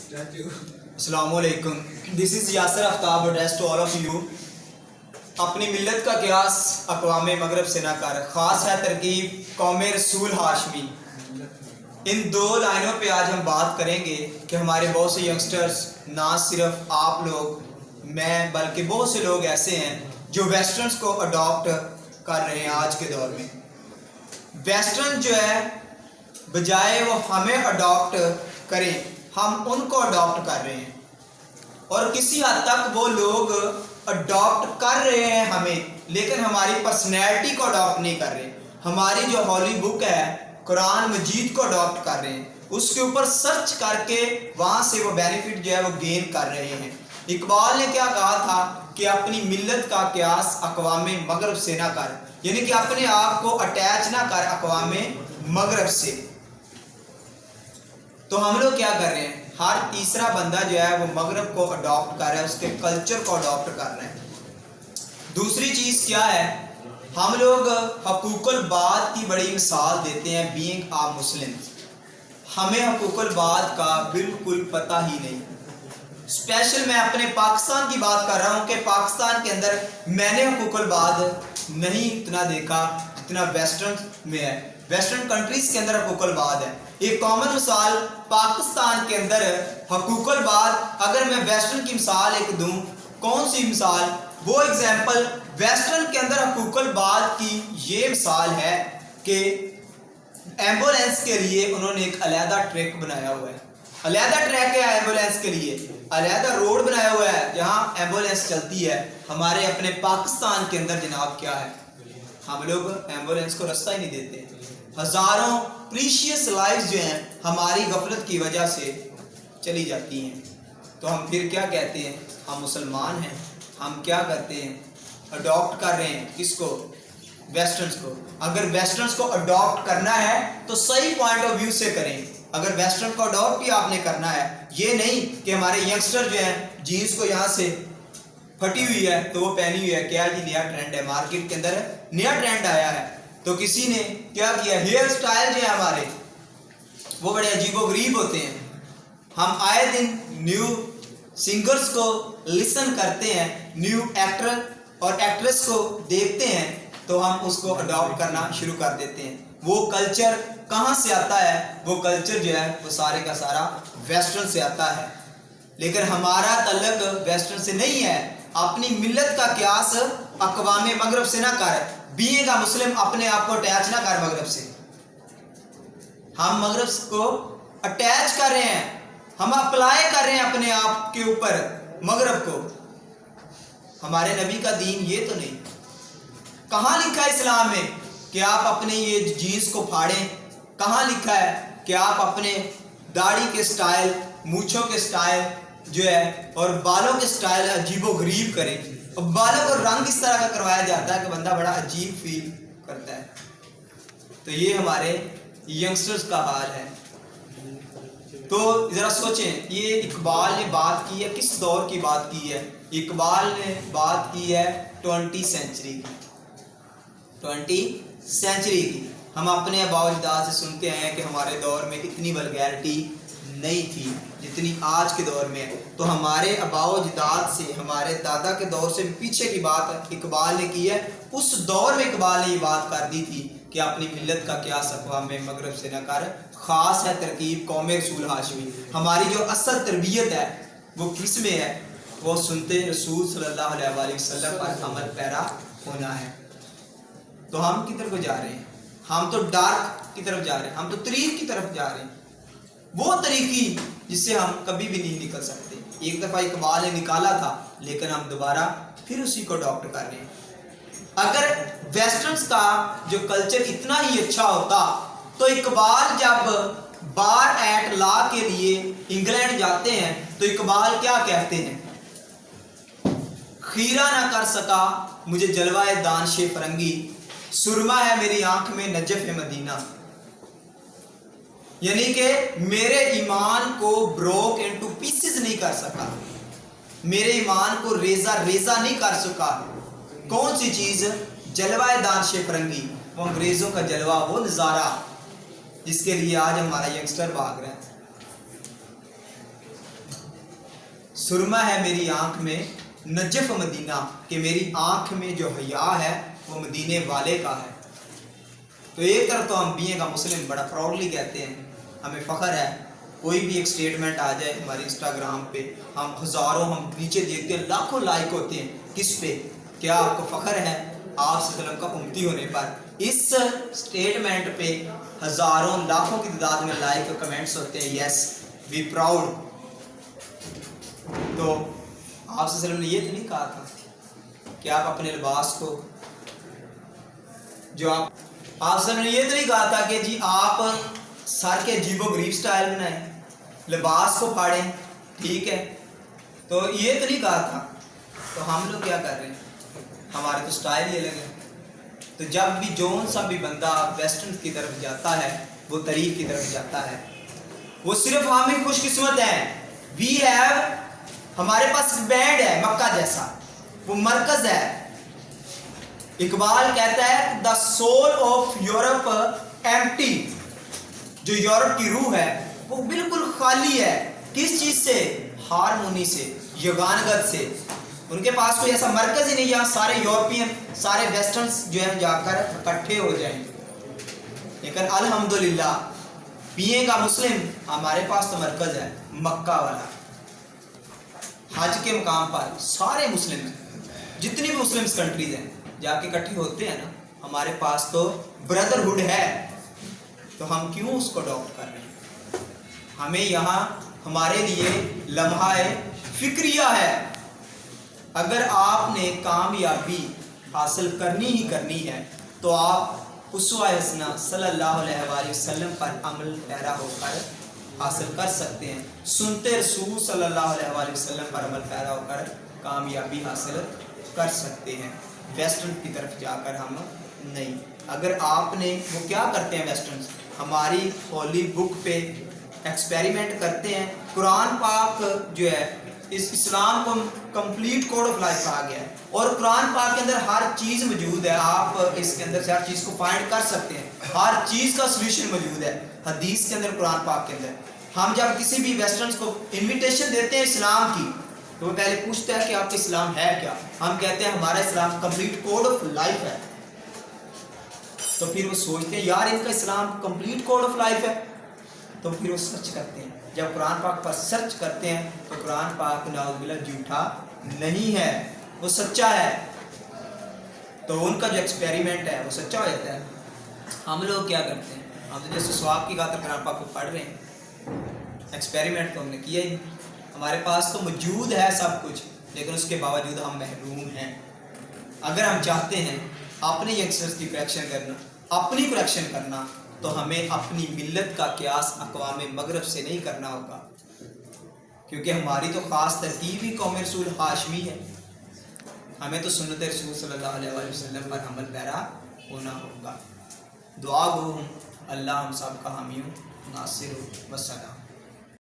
अस्सलामु अलैकुम, this is Yasir Aftab address to all of you. अपनी मिल्लत का क्यास अक़वाम मगरब से ना कर, ख़ास है तरकीब कौम रसूल हाशमी। इन दो लाइनों पे आज हम बात करेंगे कि हमारे बहुत से यंगस्टर्स, ना सिर्फ आप लोग, मैं, बल्कि बहुत से लोग ऐसे हैं जो वेस्टर्न्स को अडॉप्ट कर रहे हैं। आज के दौर में वेस्टर्न जो है, बजाय वो हमें अडॉप्ट करें, हम उनको अडॉप्ट कर रहे हैं। और किसी हद तक वो लोग अडॉप्ट कर रहे हैं हमें, लेकिन हमारी पर्सनैलिटी को अडॉप्ट नहीं कर रहे। हमारी जो हॉली बुक है कुरान मजीद को अडॉप्ट कर रहे हैं, उसके ऊपर सर्च करके वहाँ से वो बेनिफिट जो है वो गेन कर रहे हैं। इकबाल ने क्या कहा था कि अपनी मिल्लत का क्यास अक़वाम मगरब से ना कर, यानी कि अपने आप को अटैच ना कर अक़वाम मगरब से। तो हम लोग क्या कर रहे हैं, हर तीसरा बंदा जो है वो मगरब को अडॉप्ट कर रहा है, उसके कल्चर को अडॉप्ट कर रहे हैं। दूसरी चीज़ क्या है, हम लोग हकूकुल बाद की बड़ी मिसाल देते हैं बीइंग आ मुस्लिम। हमें हकूकुल बाद का बिल्कुल पता ही नहीं। स्पेशल मैं अपने पाकिस्तान की बात कर रहा हूँ कि पाकिस्तान के अंदर मैंने हकूकुल बाद नहीं इतना देखा जितना वेस्टर्न में है। वेस्टर्न कंट्रीज के अंदर हकूकुल बाद है। एक कॉमन मिसाल पाकिस्तान के अंदर हकूकुल बाद, अगर मैं वेस्टर्न की मिसाल एक दूं, कौन सी मिसाल, वो एग्जाम्पल वेस्टर्न के अंदर हकूकुल बाद की ये मिसाल है कि एम्बुलेंस के लिए उन्होंने एक अलहदा ट्रैक बनाया हुआ है। अलहदा ट्रैक है एम्बुलेंस के लिए, अलहदा रोड बनाया हुआ है जहाँ एम्बुलेंस चलती है। हमारे अपने पाकिस्तान के अंदर जनाब क्या है, हम लोग एम्बुलेंस को रास्ता ही नहीं देते। हज़ारों प्रीशियस लाइफ्स जो हैं हमारी गफलत की वजह से चली जाती हैं। तो हम फिर क्या कहते हैं, हम मुसलमान हैं, हम क्या करते हैं, अडॉप्ट कर रहे हैं किसको, वेस्टर्न्स को। अगर वेस्टर्न्स को अडॉप्ट करना है तो सही पॉइंट ऑफ व्यू से करें। अगर वेस्टर्न को अडॉप्ट भी आपने करना है, ये नहीं कि हमारे यंगस्टर जो हैं जीन्स को यहाँ से फटी हुई है तो वो पहनी हुई है, क्या जी नया ट्रेंड है, मार्केट के अंदर नया ट्रेंड आया है। तो किसी ने क्या किया, हेयर स्टाइल जो है हमारे वो बड़े अजीबोगरीब होते हैं। हम आए दिन न्यू सिंगर्स को लिसन करते हैं, न्यू एक्टर और एक्ट्रेस को देखते हैं तो हम उसको अडॉप्ट करना शुरू कर देते हैं। वो कल्चर कहाँ से आता है, वो कल्चर जो है वो सारे का सारा वेस्टर्न से आता है। लेकिन हमारा तल्लक वेस्टर्न से नहीं है। अपनी मिल्लत का क्यास अक़वाम मगरब से ना कर, बीइंग अ मुस्लिम अपने आप को अटैच ना कर मगरब से। हम मगरब को अटैच कर रहे हैं, हम अप्लाई कर रहे हैं अपने आप के ऊपर मगरब को। हमारे नबी का दीन ये तो नहीं। कहाँ लिखा है इस्लाम में कि आप अपने ये जीन्स को फाड़ें? कहाँ लिखा है कि आप अपने दाढ़ी के स्टाइल, मूछों के स्टाइल जो है और बालों के स्टाइल अजीबोगरीब करें? और बालों को रंग इस तरह का करवाया जाता है कि बंदा बड़ा अजीब फील करता है। तो ये हमारे यंगस्टर्स का हाल है। तो ज़रा सोचें, ये इकबाल ने बात की है, किस दौर की बात की है? इकबाल ने बात की है 20वीं सेंचुरी की। 20वीं सेंचुरी की। हम अपने आबा-ओ-अजदाद से सुनते हैं कि हमारे दौर में इतनी वल्गैरिटी नहीं थी जितनी आज के दौर में है। तो हमारे आबा-ओ-अजदाद से, हमारे दादा के दौर से पीछे की बात इकबाल ने की है। उस दौर में इकबाल ने ये बात कर दी थी कि अपनी मिल्लत का क्यास अक़वाम मगरब से न कर, ख़ास है तरकीब कौम रसूल हाशमी। हमारी जो असल तरबियत है वो किस में है, वो सुनते रसूल सल्लल्लाहु अलैहि वसल्लम पर अमल पैरा होना है। तो हम किधर को जा रहे हैं, हम तो डार्क की तरफ जा रहे हैं, हम तो तरीक़ की तरफ जा रहे हैं, वो तरीक़ी जिससे हम कभी भी नहीं निकल सकते। एक दफ़ा इकबाल ने निकाला था लेकिन हम दोबारा फिर उसी को अडॉप्ट कर रहे हैं। अगर वेस्टर्न्स का जो कल्चर इतना ही अच्छा होता तो इकबाल जब बार एट लॉ के लिए इंग्लैंड जाते हैं तो इकबाल क्या कहते हैं, खीरा ना कर सका मुझे जलवाए दानशे फरंगी, सुरमा है मेरी आंख में नजफ मदीना। यानी कि मेरे ईमान को ब्रोक इनटू पीसेस नहीं कर सका, मेरे ईमान को रेजा रेजा नहीं कर सका। कौन सी चीज, जलवाए दानशे फरंगी, वो अंग्रेजों का जलवा, वो नज़ारा जिसके लिए आज हमारा यंगस्टर भाग रहा है। सुरमा है मेरी आंख में नजफ मदीना, कि मेरी आंख में जो हया है वो मदीने वाले का है। तो एक तरफ तो हम बीइंग का मुस्लिम बड़ा प्राउडली कहते हैं, हमें फ़ख्र है, कोई भी एक स्टेटमेंट आ जाए हमारे इंस्टाग्राम पे, हम हज़ारों, हम नीचे देखते हैं लाखों लाइक होते हैं, किस पे? क्या आपको फ़ख्र है आप सल्लल्लाहु अलैहि वसल्लम का उम्मती होने पर? इस स्टेटमेंट पे हज़ारों लाखों की तादाद में लाइक और कमेंट्स होते हैं, यस बी प्राउड। तो आप सल्लल्लाहु अलैहि वसल्लम ने ये तो नहीं कहा था कि आप अपने लिबास को, जो आप सल्लल्लाहु अलैहि वसल्लम ने ये तो नहीं कहा था कि जी आप सर के अजीबो गरीब स्टाइल बनाएं, लिबास को फाड़ें, ठीक है, तो ये तो नहीं कहा था। तो हम लोग क्या कर रहे हैं, हमारे तो स्टाइल ही अलग है। तो जब भी जौन सा भी बंदा वेस्टर्न की तरफ जाता है, वो तारीफ की तरफ जाता है, वो सिर्फ हम ही खुशकिस्मत हैं। वी हैव, हमारे पास बैंड है मक्का जैसा, वो मरकज है। इकबाल कहता है the soul of Europe empty, जो यूरोप की रूह है वो बिल्कुल खाली है। किस चीज से? हारमोनी से, यगानगत से। उनके पास कोई ऐसा मरकज ही नहीं जहाँ सारे यूरोपियन, सारे वेस्टर्न्स जो है जाकर इकट्ठे हो जाएंगे। लेकिन अल्हम्दुलिल्लाह बीइंग का मुस्लिम, हमारे पास तो मरकज है मक्का वाला। हज के मुकाम पर सारे मुस्लिम हैं, जितनी भी मुस्लिम कंट्रीज हैं जाके इकट्ठे होते हैं ना, हमारे पास तो ब्रदरहुड है। तो हम क्यों उसको अडॉप्ट कर रहे हैं? हमें यहाँ हमारे लिए लम्हा फिक्रिया है। अगर आपने कामयाबी हासिल करनी ही करनी है तो आप उसवा हसना सल्लल्लाहु अलैहि वसल्लम पर अमल पैरा होकर हासिल कर सकते हैं। सुनते रसूल सल्लल्लाहु अलैहि वसल्लम पर अमल पैरा होकर कामयाबी हासिल कर सकते हैं, वेस्टर्न की तरफ जाकर हम नहीं। अगर आपने, वो क्या करते हैं वेस्टर्न, हमारी होली बुक पे एक्सपेरिमेंट करते हैं। कुरान पाक जो है, इस इस्लाम को कंप्लीट कोड ऑफ लाइफ कहा गया है और कुरान पाक के अंदर हर चीज़ मौजूद है। आप इसके अंदर से हर चीज़ को फाइंड कर सकते हैं, हर चीज़ का सोल्यूशन मौजूद है हदीस के अंदर, कुरान पाक के अंदर। हम जब किसी भी वेस्टर्न को इन्विटेशन देते हैं इस्लाम की, तो वो पहले पूछते हैं कि आपका इस्लाम है क्या? हम कहते हैं हमारा इस्लाम कंप्लीट कोड ऑफ लाइफ है। तो फिर वो सोचते हैं यार इनका इस्लाम कंप्लीट कोड ऑफ लाइफ है, तो फिर वो सर्च करते हैं। जब कुरान पाक पर सर्च करते हैं तो कुरान पाक नाउज़ुबिल्लाह झूठा नहीं है, वो सच्चा है। तो उनका जो एक्सपेरिमेंट है वो सच्चा हो जाता है। हम लोग क्या करते हैं, हम तो जैसे स्वाब की खातिर कुरान पाक को पढ़ रहे हैं, एक्सपेरिमेंट तो हमने किया ही। हमारे पास तो मौजूद है सब कुछ, लेकिन उसके बावजूद हम महरूम हैं। अगर हम चाहते हैं अपने यंगस्टर्स की करेक्शन करना, अपनी करेक्शन करना, तो हमें अपनी मिल्लत का क़यास अक़वाम मगरब से नहीं करना होगा, क्योंकि हमारी तो ख़ास तरकीब ही कौम रसूल हाशमी है। हमें तो सुन्नत रसूल सल्लल्लाहु अलैहि वसल्लम पर अमल पैरा होना होगा। दुआ गो हूँ अल्लाह हम सब का हामी हो, नासिर हो। वस्सलाम।